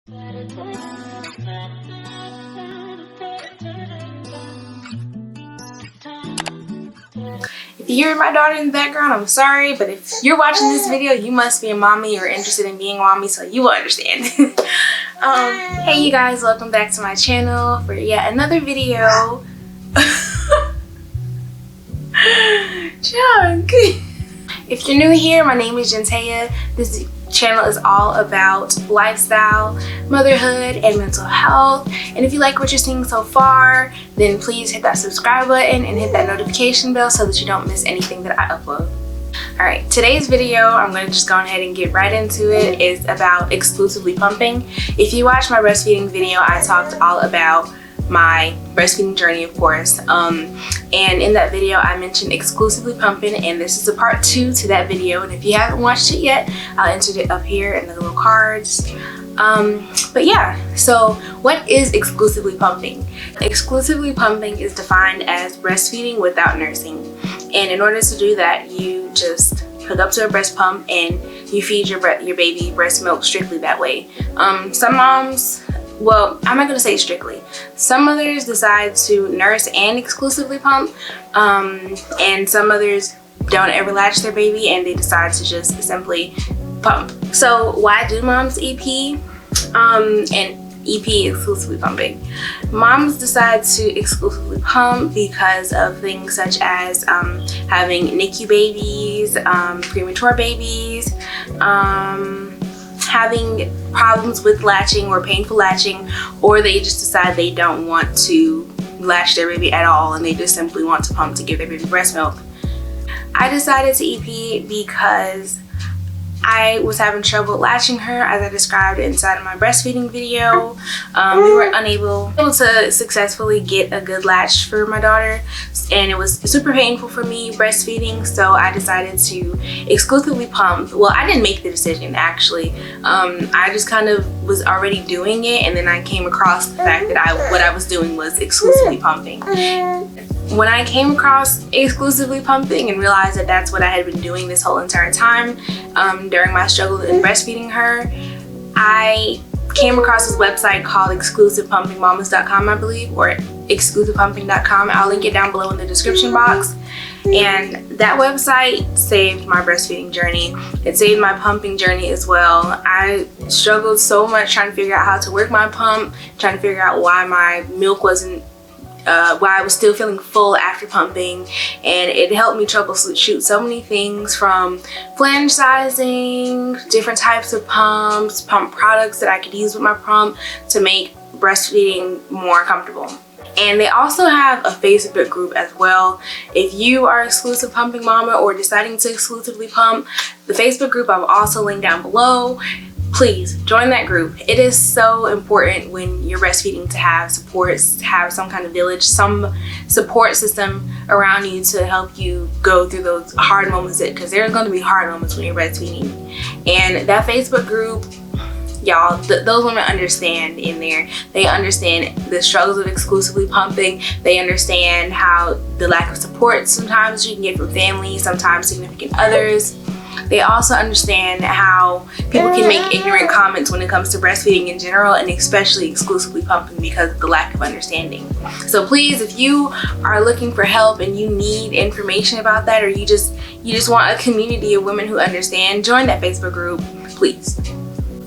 If you hear my daughter in the background, I'm sorry, but if you're watching this video, you must be a mommy or interested in being a mommy, so you will understand. Hey you guys, welcome back to my channel for yet another video. Junk. If you're new here, my name is Jentayah. This channel is all about lifestyle, motherhood, and mental health. And if you like what you're seeing so far, then please hit that subscribe button and hit that notification bell so that you don't miss anything that I upload. Alright, today's video, I'm going to just go ahead and get right into it, is about exclusively pumping. If you watched my breastfeeding video, I talked all about my breastfeeding journey, of course, and in that video I mentioned exclusively pumping, and this is a part 2 to that video, and if you haven't watched it yet, I'll insert it up here in the little cards. But yeah, so what is exclusively pumping? Exclusively pumping is defined as breastfeeding without nursing, and in order to do that, you just hook up to a breast pump and you feed your baby breast milk strictly that way. Some moms, well, I'm not going to say strictly. Some mothers decide to nurse and exclusively pump, and some mothers don't ever latch their baby and they decide to just simply pump. So why do moms EP and EP exclusively pumping? Moms decide to exclusively pump because of things such as having NICU babies, premature babies, having problems with latching or painful latching, or they just decide they don't want to latch their baby at all and they just simply want to pump to give their baby breast milk. I decided to EP because I was having trouble latching her, as I described inside of my breastfeeding video. We were unable to successfully get a good latch for my daughter, and it was super painful for me breastfeeding, so I decided to exclusively pump. Well, I didn't make the decision, actually. I just kind of was already doing it, and then I came across the fact that what I was doing was exclusively pumping. When I came across exclusively pumping and realized that that's what I had been doing this whole entire time during my struggle in breastfeeding her, I came across this website called exclusivepumpingmamas.com, I believe, or exclusivepumping.com. I'll link it down below in the description box. And that website saved my breastfeeding journey. It saved my pumping journey as well. I struggled so much trying to figure out how to work my pump, trying to figure out why my milk wasn't why I was still feeling full after pumping, and it helped me troubleshoot so many things, from flange sizing, different types of pumps, pump products that I could use with my pump to make breastfeeding more comfortable. And they also have a Facebook group as well. If you are exclusive pumping mama or deciding to exclusively pump, the Facebook group I've also linked down below. Please join that group. It is so important when you're breastfeeding to have supports, to have some kind of village, some support system around you to help you go through those hard moments, because there's going to be hard moments when you're breastfeeding. And that Facebook group, y'all, those women understand in there. They understand the struggles of exclusively pumping. They understand how the lack of support sometimes you can get from family, sometimes significant others. They also understand how people can make ignorant comments when it comes to breastfeeding in general, and especially exclusively pumping, because of the lack of understanding. So please, if you are looking for help and you need information about that, or you just want a community of women who understand, join that Facebook group, please.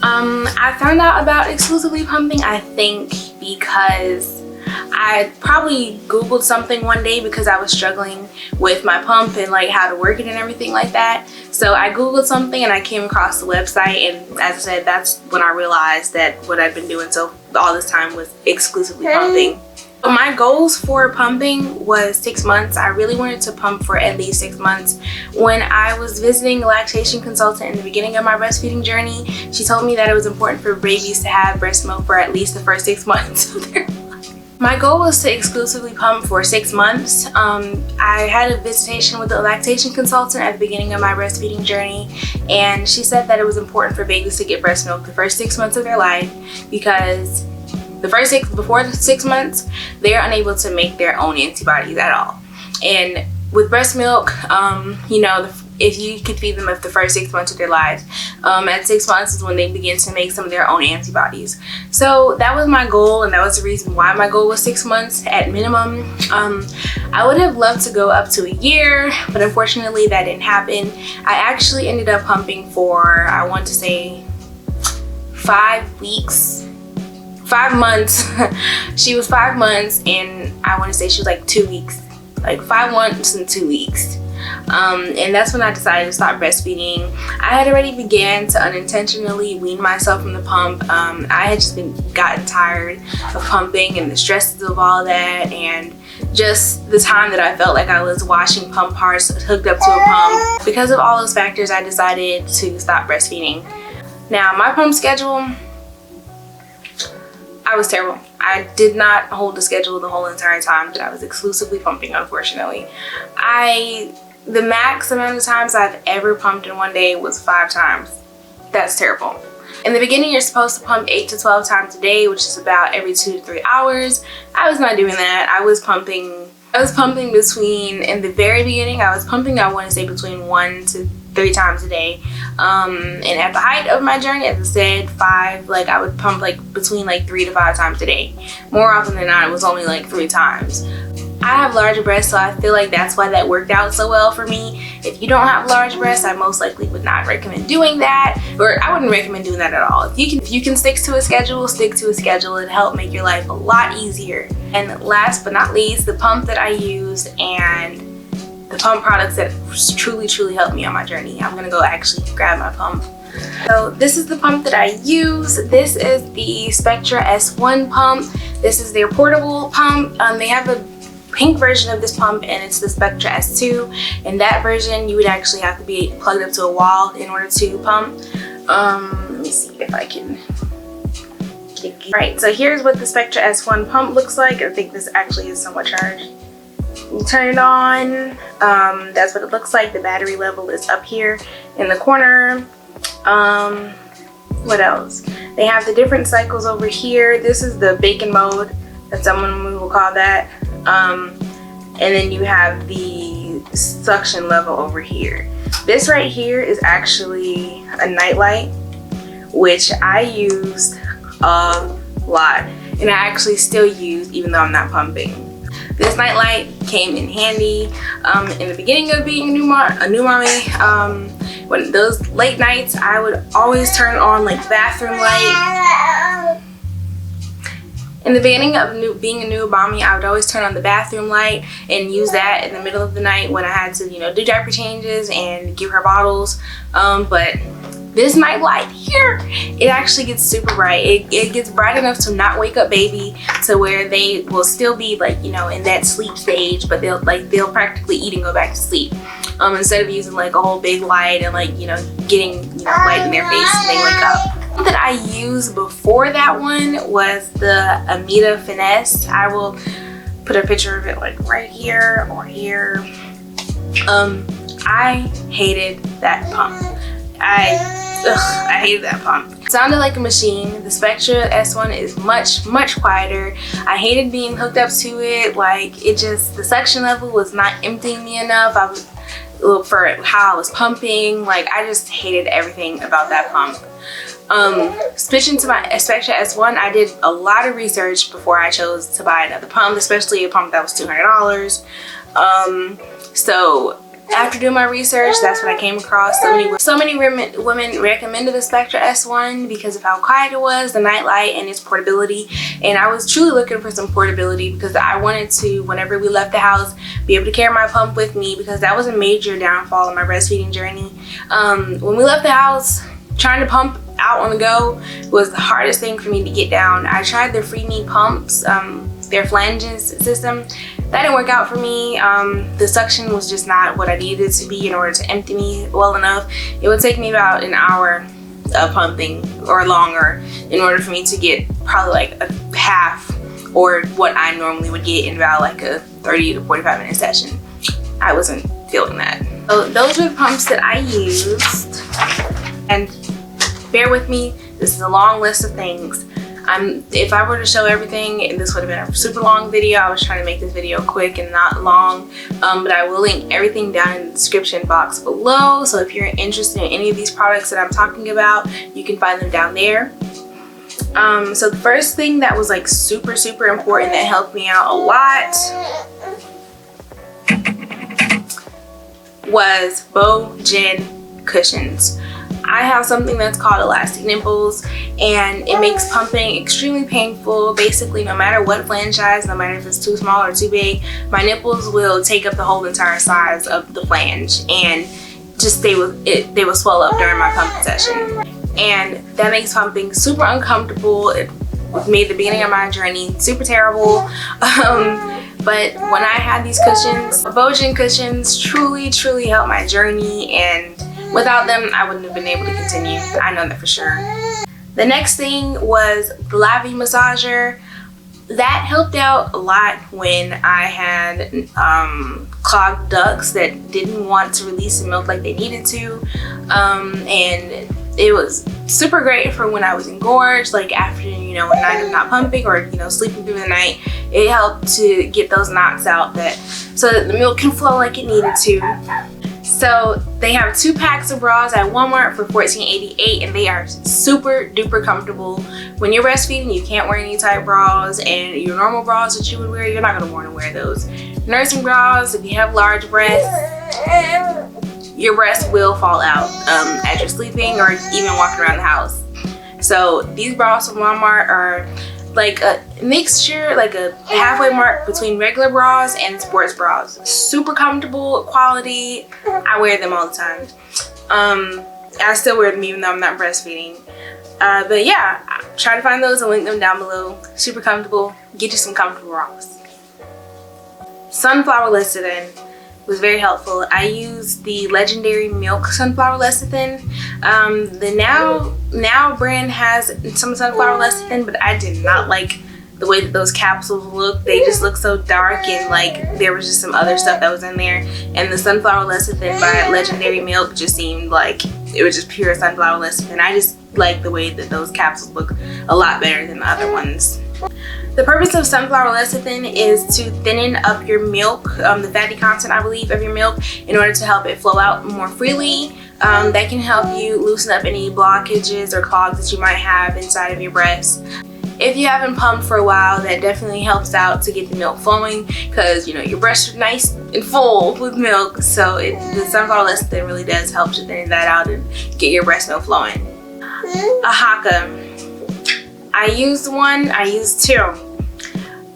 I found out about exclusively pumping, I think, because I probably Googled something one day because I was struggling with my pump and like how to work it and everything like that. So I Googled something and I came across the website, and as I said, that's when I realized that what I'd been doing so all this time was exclusively pumping. So my goals for pumping was 6 months. I really wanted to pump for at least 6 months. When I was visiting a lactation consultant in the beginning of my breastfeeding journey, she told me that it was important for babies to have breast milk for at least the first 6 months of their life. My goal was to exclusively pump for 6 months. I had a visitation with a lactation consultant at the beginning of my breastfeeding journey, and she said that it was important for babies to get breast milk the first 6 months of their life, because before the 6 months, they're unable to make their own antibodies at all. And with breast milk, you know, if you can feed them for the first 6 months of their lives. At 6 months is when they begin to make some of their own antibodies. So that was my goal, and that was the reason why my goal was 6 months at minimum. I would have loved to go up to a year, but unfortunately that didn't happen. I actually ended up pumping for, I want to say, 5 weeks. 5 months. She was 5 months, and I want to say she was like 2 weeks. Like 5 months and 2 weeks. And that's when I decided to stop breastfeeding. I had already began to unintentionally wean myself from the pump. I had just gotten tired of pumping and the stresses of all that, and just the time that I felt like I was washing pump parts hooked up to a pump. Because of all those factors, I decided to stop breastfeeding. Now, my pump schedule, I was terrible. I did not hold the schedule the whole entire time that I was exclusively pumping, unfortunately. The max amount of times I've ever pumped in one day was 5 times. That's terrible. In the beginning, you're supposed to pump 8 to 12 times a day, which is about every 2 to 3 hours. I was not doing that. I was pumping between, in the very beginning, I want to say between 1 to 3 times a day. And at the height of my journey, as I said, 5, like I would pump like between like 3 to 5 times a day. More often than not, it was only like 3 times. I have larger breasts, so I feel like that's why that worked out so well for me. If you don't have large breasts, I most likely would not recommend doing that, or I wouldn't recommend doing that at all. If you can stick to a schedule, stick to a schedule. It'll help make your life a lot easier. And last but not least, the pump that I used and the pump products that truly helped me on my journey. I'm gonna go actually grab my pump. So this is the pump that I use. This is the Spectra S1 pump. This is their portable pump. They have a pink version of this pump, and it's the Spectra S2. In that version, you would actually have to be plugged up to a wall in order to pump. Let me see if I can. Alright, so here's what the Spectra S1 pump looks like. I think this actually is somewhat charged. You turn it on. That's what it looks like. The battery level is up here in the corner. What else? They have the different cycles over here. This is the bacon mode. That's someone we will call that. And then you have the suction level over here. This right here is actually a nightlight, which I used a lot, and I actually still use even though I'm not pumping. This nightlight came in handy in the beginning of being a new mommy. When those late nights, I would always turn on like the bathroom light. In the beginning of being a new mommy, I would always turn on the bathroom light and use that in the middle of the night when I had to, do diaper changes and give her bottles. But this night light here, it actually gets super bright. It gets bright enough to not wake up baby, to where they will still be like, in that sleep stage, but they'll practically eat and go back to sleep. Instead of using like a whole big light and like, getting, light in their face when they wake up. That I used before that one was the Amita Finesse. I will put a picture of it like right here or here. I hated that pump. I hated that pump. It sounded like a machine. The Spectra S1 is much quieter. I hated being hooked up to it. Like the suction level was not emptying me enough. For how I was pumping. Like I just hated everything about that pump. Switching to my Spectra S1, I did a lot of research before I chose to buy another pump, especially a pump that was $200. So after doing my research, that's what I came across. So many women recommended the Spectra S1 because of how quiet it was, the nightlight, and its portability. And I was truly looking for some portability because I wanted to, whenever we left the house, be able to carry my pump with me, because that was a major downfall in my breastfeeding journey. When we left the house, trying to pump out on the go was the hardest thing for me to get down. I tried the Free Me pumps, their flanges system. That didn't work out for me. The suction was just not what I needed it to be in order to empty me well enough. It would take me about an hour of pumping or longer in order for me to get probably like a half, or what I normally would get in about like a 30 to 45 minute session. I wasn't feeling that. So those were the pumps that I used. And bear with me, this is a long list of things. If I were to show everything, this would have been a super long video. I was trying to make this video quick and not long, but I will link everything down in the description box below. So if you're interested in any of these products that I'm talking about, you can find them down there. So the first thing that was like super important that helped me out a lot was Gen cushions. I have something that's called elastic nipples, and it makes pumping extremely painful. Basically, no matter what flange size, no matter if it's too small or too big, my nipples will take up the whole entire size of the flange, and just they will swell up during my pumping session. And that makes pumping super uncomfortable. It made the beginning of my journey super terrible. But when I had these cushions, Gen cushions truly helped my journey, and without them, I wouldn't have been able to continue. I know that for sure. The next thing was the Lavy massager. That helped out a lot when I had clogged ducts that didn't want to release the milk like they needed to. And it was super great for when I was engorged, like after, you know, a night of not pumping or, you know, sleeping through the night. It helped to get those knots out so that the milk can flow like it needed to. So they have 2 packs of bras at Walmart for $14.88, and they are super duper comfortable. When you're breastfeeding, you can't wear any tight bras, and your normal bras that you would wear, you're not gonna want to wear those. Nursing bras, if you have large breasts, your breast will fall out as you're sleeping or even walking around the house. So these bras from Walmart are like a mixture, like a halfway mark between regular bras and sports bras. Super comfortable, quality. I wear them all the time. I still wear them even though I'm not breastfeeding. But yeah, try to find those and link them down below. Super comfortable. Get you some comfortable bras. Sunflower lecithin was very helpful. I used the Legendary Milk Sunflower Lecithin. The Now brand has some sunflower lecithin, but I did not like the way that those capsules look. They just look so dark, and like there was just some other stuff that was in there. And the sunflower lecithin by Legendary Milk just seemed like it was just pure sunflower lecithin. I just like the way that those capsules look a lot better than the other ones. The purpose of sunflower lecithin is to thinning up your milk, the fatty content, I believe, of your milk, in order to help it flow out more freely. That can help you loosen up any blockages or clogs that you might have inside of your breast. If you haven't pumped for a while, that definitely helps out to get the milk flowing, because, you know, your breasts are nice and full with milk. So the sunflower lecithin really does help to thin that out and get your breast milk flowing. A Haka. I used 2.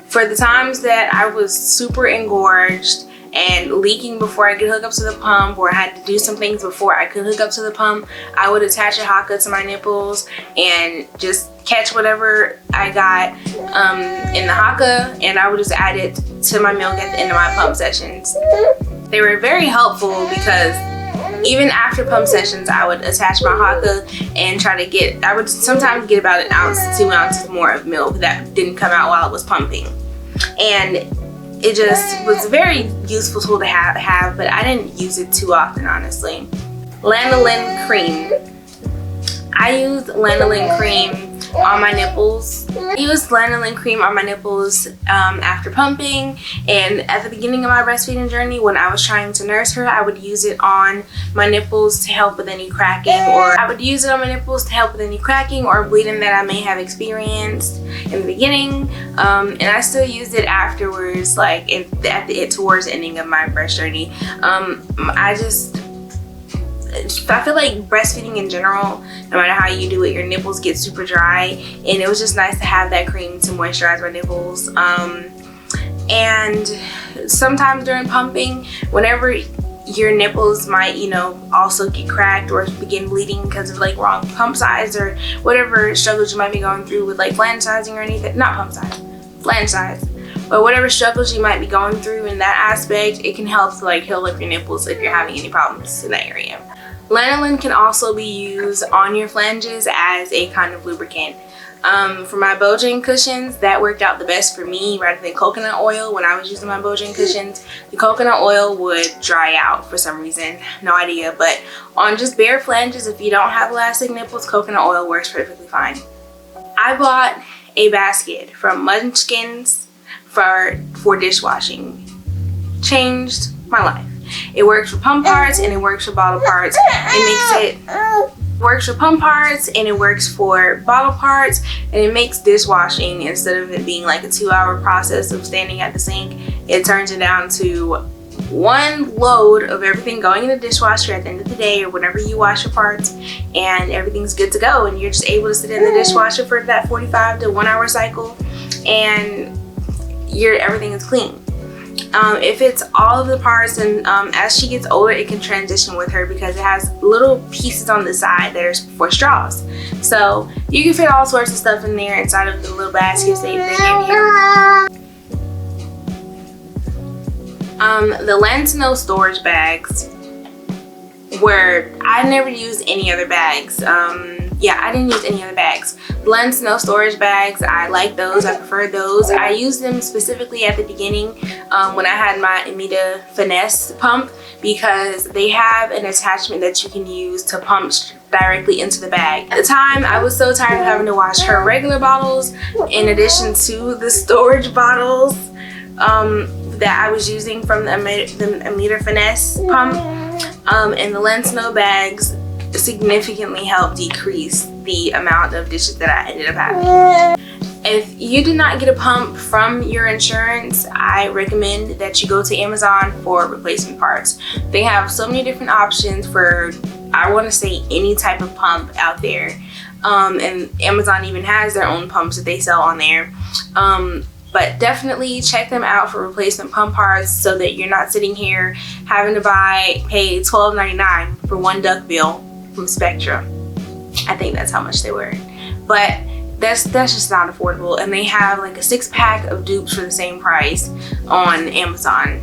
For the times that I was super engorged and leaking before I could hook up to the pump, or I had to do some things before I could hook up to the pump, I would attach a Haka to my nipples and just catch whatever I got in the Haka, and I would just add it to my milk at the end of my pump sessions. They were very helpful because even after pump sessions, I would attach my Haka and try to I would sometimes get about 1 ounce to 2 ounces more of milk that didn't come out while I was pumping. And it just was a very useful tool to have, but I didn't use it too often, honestly. Lanolin cream. I used lanolin cream on my nipples. I used lanolin cream on my nipples after pumping, and at the beginning of my breastfeeding journey, when I was trying to nurse her, I would use it on my nipples to help with any cracking, or bleeding that I may have experienced in the beginning. And I still used it afterwards, like towards the ending of my breast journey. I feel like breastfeeding in general, no matter how you do it, your nipples get super dry, and it was just nice to have that cream to moisturize my nipples. And sometimes during pumping, whenever your nipples might, you know, also get cracked or begin bleeding because of like wrong pump size or whatever struggles you might be going through with like flange sizing or anything, not pump size, flange size. But whatever struggles you might be going through in that aspect, it can help to like heal up your nipples if you're having any problems in that area. Lanolin can also be used on your flanges as a kind of lubricant. For my Gen cushions, that worked out the best for me rather than coconut oil. When I was using my Gen cushions, the coconut oil would dry out for some reason, no idea. But on just bare flanges, if you don't have elastic nipples, coconut oil works perfectly fine. I bought a basket from Munchkins for dishwashing. Changed my life. It works for pump parts and it works for bottle parts. It works for pump parts and it works for bottle parts, and it makes dishwashing, instead of it being like a 2-hour process of standing at the sink, it turns it down to one load of everything going in the dishwasher at the end of the day or whenever you wash your parts, and everything's good to go, and you're just able to sit in the dishwasher for that 45 to 1 hour cycle, and everything is clean. If it's all of the parts, and as she gets older, it can transition with her because it has little pieces on the side that are for straws. So you can fit all sorts of stuff in there inside of the little baskets they give you. The Lentino storage bags, where I never used any other bags. I didn't use any other bags. Lentino storage bags, I like those. I prefer those. I used them specifically at the beginning when I had my Amita Finesse pump, because they have an attachment that you can use to pump directly into the bag. At the time, I was so tired of having to wash her regular bottles in addition to the storage bottles that I was using from the Amita Finesse pump. And the Lentino bags significantly helped decrease the amount of dishes that I ended up having. If you did not get a pump from your insurance, I recommend that you go to Amazon for replacement parts. They have so many different options for, I want to say, any type of pump out there. And Amazon even has their own pumps that they sell on there. But definitely check them out for replacement pump parts, so that you're not sitting here having to pay $12.99 for one duckbill from Spectrum. I think that's how much they were. But that's just not affordable. And they have like a 6-pack of dupes for the same price on Amazon.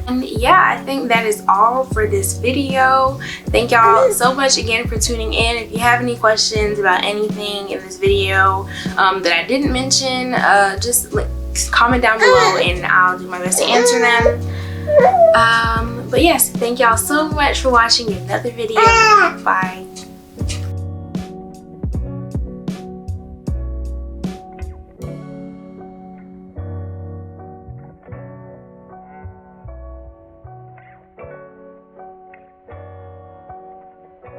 And yeah, I think that is all for this video. Thank y'all so much again for tuning in. If you have any questions about anything in this video that I didn't mention, just comment down below and I'll do my best to answer them. But yes, thank y'all so much for watching another video. Bye.